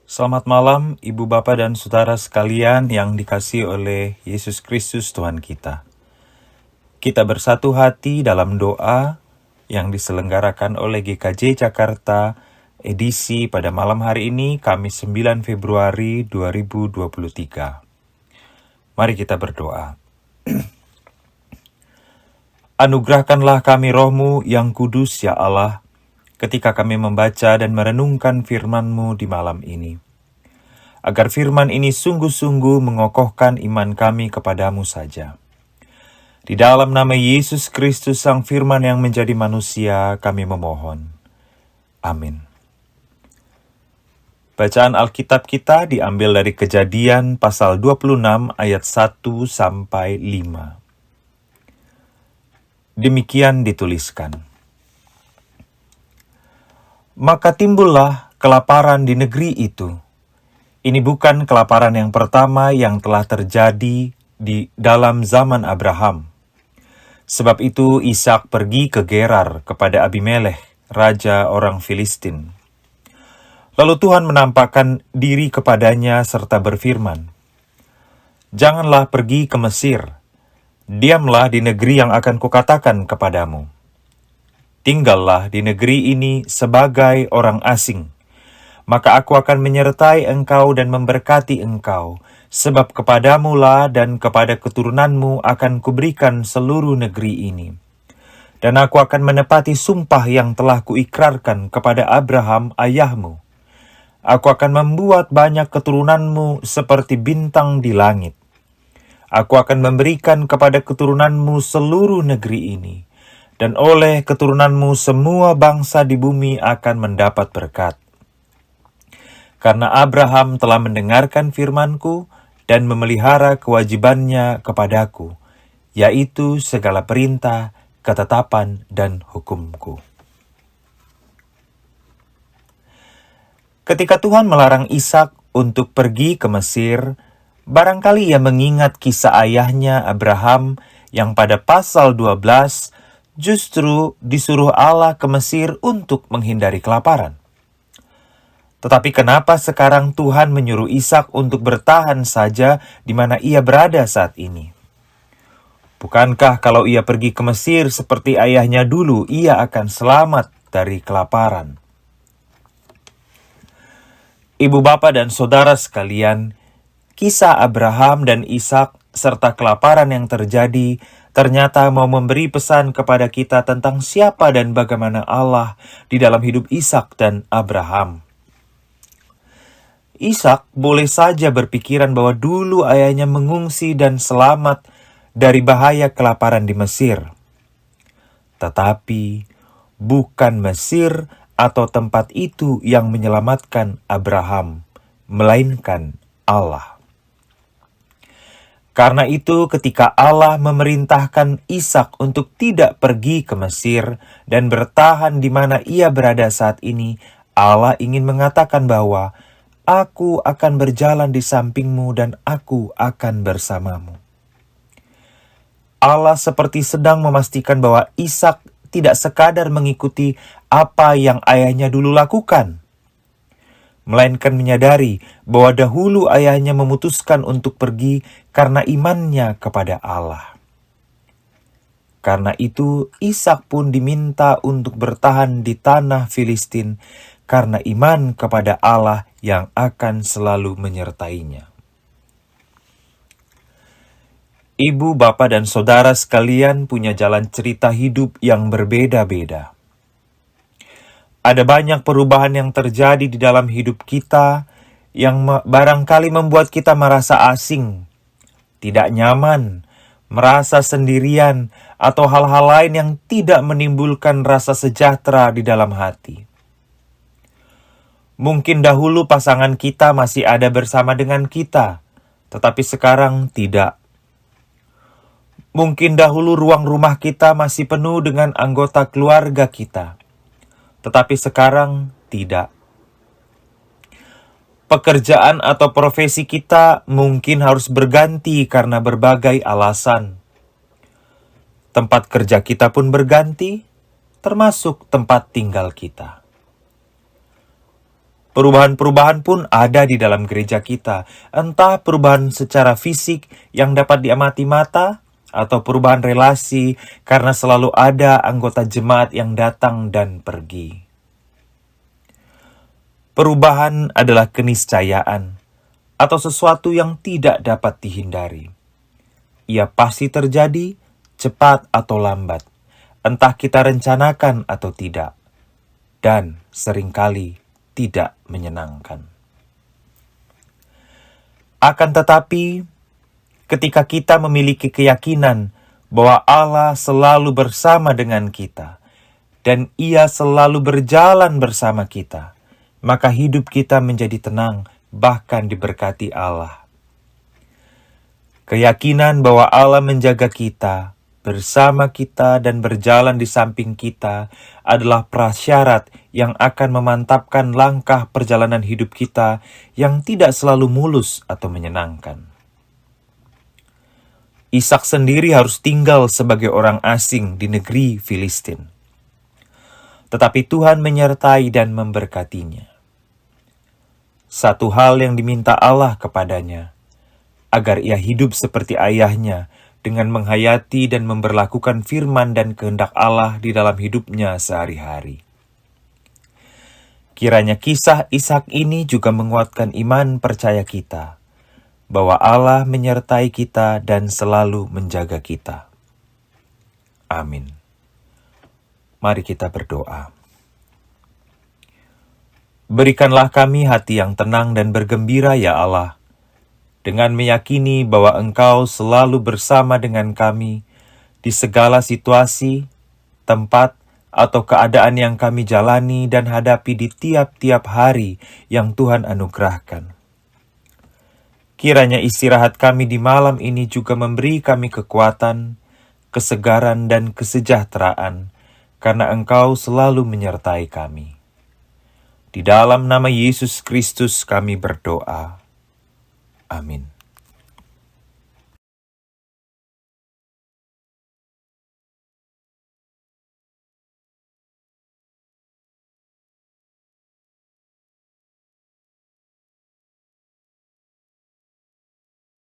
Selamat malam, Ibu, Bapak, dan Saudara sekalian yang dikasihi oleh Yesus Kristus Tuhan kita. Kita bersatu hati dalam doa yang diselenggarakan oleh GKJ Jakarta, edisi pada malam hari ini, Kamis 9 Februari 2023. Mari kita berdoa. Anugerahkanlah kami roh-Mu yang kudus, ya Allah, ketika kami membaca dan merenungkan firman-Mu di malam ini. Agar firman ini sungguh-sungguh mengokohkan iman kami kepadamu saja. Di dalam nama Yesus Kristus Sang Firman yang menjadi manusia, kami memohon. Amin. Bacaan Alkitab kita diambil dari Kejadian pasal 26 ayat 1 sampai 5. Demikian dituliskan. Maka timbullah kelaparan di negeri itu. Ini bukan kelaparan yang pertama yang telah terjadi di dalam zaman Abraham. Sebab itu Ishak pergi ke Gerar kepada Abimelekh, raja orang Filistin. Lalu Tuhan menampakkan diri kepadanya serta berfirman, "Janganlah pergi ke Mesir. Diamlah di negeri yang akan kukatakan kepadamu. Tinggallah di negeri ini sebagai orang asing. Maka aku akan menyertai engkau dan memberkati engkau, sebab kepadamulah dan kepada keturunanmu akan kuberikan seluruh negeri ini. Dan aku akan menepati sumpah yang telah kuikrarkan kepada Abraham ayahmu. Aku akan membuat banyak keturunanmu seperti bintang di langit. Aku akan memberikan kepada keturunanmu seluruh negeri ini, dan oleh keturunanmu semua bangsa di bumi akan mendapat berkat. Karena Abraham telah mendengarkan firman-Ku dan memelihara kewajibannya kepadaku, yaitu segala perintah, ketetapan, dan hukum-Ku." Ketika Tuhan melarang Ishak untuk pergi ke Mesir, barangkali ia mengingat kisah ayahnya Abraham yang pada pasal 12 justru disuruh Allah ke Mesir untuk menghindari kelaparan. Tetapi kenapa sekarang Tuhan menyuruh Ishak untuk bertahan saja di mana ia berada saat ini? Bukankah kalau ia pergi ke Mesir seperti ayahnya dulu, ia akan selamat dari kelaparan? Ibu, Bapak, dan Saudara sekalian, kisah Abraham dan Ishak serta kelaparan yang terjadi ternyata mau memberi pesan kepada kita tentang siapa dan bagaimana Allah di dalam hidup Ishak dan Abraham. Ishak boleh saja berpikiran bahwa dulu ayahnya mengungsi dan selamat dari bahaya kelaparan di Mesir. Tetapi bukan Mesir atau tempat itu yang menyelamatkan Abraham, melainkan Allah. Karena itu ketika Allah memerintahkan Ishak untuk tidak pergi ke Mesir dan bertahan di mana ia berada saat ini, Allah ingin mengatakan bahwa Aku akan berjalan di sampingmu dan aku akan bersamamu. Allah seperti sedang memastikan bahwa Ishak tidak sekadar mengikuti apa yang ayahnya dulu lakukan, melainkan menyadari bahwa dahulu ayahnya memutuskan untuk pergi karena imannya kepada Allah. Karena itu Ishak pun diminta untuk bertahan di tanah Filistin karena iman kepada Allah yang akan selalu menyertainya. Ibu, Bapak, dan Saudara sekalian punya jalan cerita hidup yang berbeda-beda. Ada banyak perubahan yang terjadi di dalam hidup kita yang barangkali membuat kita merasa asing, tidak nyaman, merasa sendirian, atau hal-hal lain yang tidak menimbulkan rasa sejahtera di dalam hati. Mungkin dahulu pasangan kita masih ada bersama dengan kita, tetapi sekarang tidak. Mungkin dahulu ruang rumah kita masih penuh dengan anggota keluarga kita, tetapi sekarang tidak. Pekerjaan atau profesi kita mungkin harus berganti karena berbagai alasan. Tempat kerja kita pun berganti, termasuk tempat tinggal kita. Perubahan-perubahan pun ada di dalam gereja kita, entah perubahan secara fisik yang dapat diamati mata, atau perubahan relasi karena selalu ada anggota jemaat yang datang dan pergi. Perubahan adalah keniscayaan atau sesuatu yang tidak dapat dihindari. Ia pasti terjadi, cepat atau lambat, entah kita rencanakan atau tidak, dan seringkali tidak menyenangkan. Akan tetapi, ketika kita memiliki keyakinan bahwa Allah selalu bersama dengan kita, dan Ia selalu berjalan bersama kita, maka hidup kita menjadi tenang, bahkan diberkati Allah. Keyakinan bahwa Allah menjaga kita, bersama kita dan berjalan di samping kita adalah prasyarat yang akan memantapkan langkah perjalanan hidup kita yang tidak selalu mulus atau menyenangkan. Ishak sendiri harus tinggal sebagai orang asing di negeri Filistin. Tetapi Tuhan menyertai dan memberkatinya. Satu hal yang diminta Allah kepadanya, agar ia hidup seperti ayahnya, dengan menghayati dan memberlakukan firman dan kehendak Allah di dalam hidupnya sehari-hari. Kiranya kisah Ishak ini juga menguatkan iman percaya kita, bahwa Allah menyertai kita dan selalu menjaga kita. Amin. Mari kita berdoa. Berikanlah kami hati yang tenang dan bergembira ya Allah, dengan meyakini bahwa Engkau selalu bersama dengan kami di segala situasi, tempat, atau keadaan yang kami jalani dan hadapi di tiap-tiap hari yang Tuhan anugerahkan. Kiranya istirahat kami di malam ini juga memberi kami kekuatan, kesegaran, dan kesejahteraan, karena Engkau selalu menyertai kami. Di dalam nama Yesus Kristus kami berdoa. Amin.